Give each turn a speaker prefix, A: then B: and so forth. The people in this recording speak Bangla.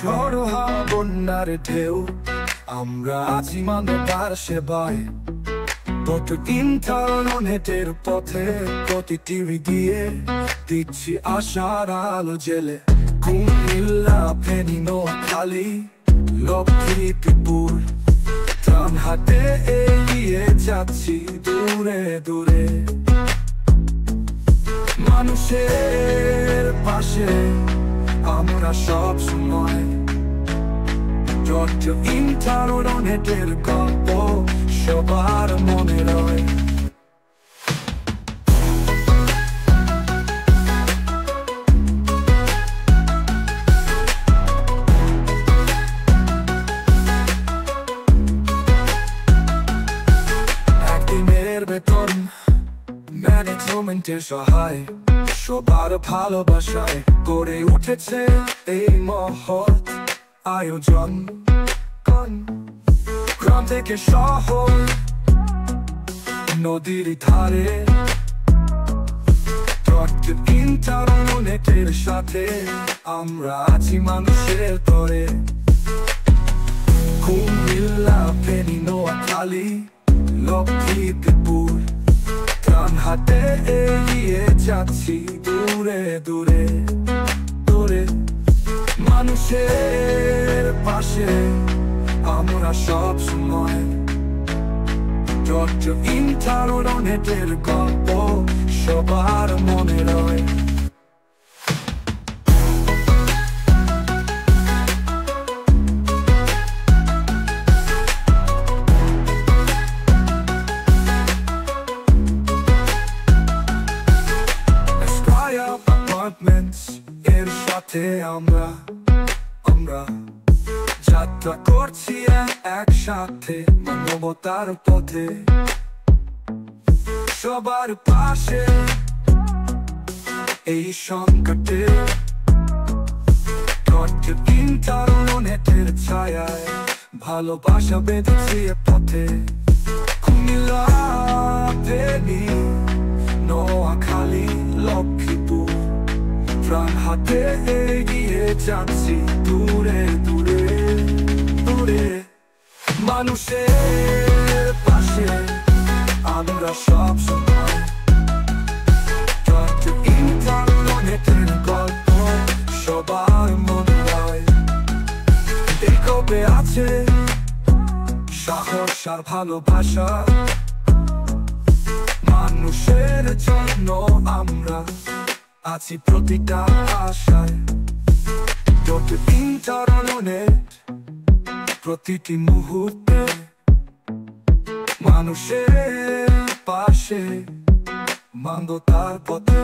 A: ঝড় হাওয়া বন্যার ঢেউ আমরা আছি মানবতার সেবায়। প্রতিদিন নেটের পথে প্রতিটি গিয়ে দিচ্ছি আশার আলো জেলে। কুমিল্লা, ফেনী, নোয়াখালী, লক্ষ্মীপুর, ত্রাণ হাতে এগিয়ে যাচ্ছি দূরে দূরে। মানুষের পাশে আমরা সব সময়। নেটের গল্প সবার মনে রয়। একদিনের বেতন ম্যানেজমেন্টের সহায়, সবার ভালোবাসায় গড়ে উঠেছে এই মহৎ আয়োজন। গ্রাম থেকে শহর, নদীর ধারে, নেটের সাথে আমরা আছি মানুষের তরে। কুমিল্লা, ফেনী, নোয়াখালী, লক্ষ্মীপুর, ত্রাণ হাতে এগিয়ে যাচ্ছি দূরে দূরে দূরে। মানুষের পাশে আমরা সব সময়। নেটের গল্প সবার মনে রয়। এর সাথে আমরা যাত্রা করছি একসাথে মানবতার পথে। সবার পাশে এই সংকটে, নেটের ছায়ায় ভালোবাসা বেঁধেছি পথে। কুমিল্লা, ফেনী, নোয়াখালী, লক্ষ্মীপুর, প্রাণ হাতে এগিয়ে যাচ্ছি দূরে দূরে দূরে। মানুষের পাশে আমরা সব সময়। নেটের গল্প সবার মনে হয়। এই গল্পে আছে সাহস আর ভালোবাসা। মানুষের জন্য আমরা আছি প্রতিটা আশায়। নেট প্রতিটি মুহূর্তে মানুষের পাশে মানবতার পথে।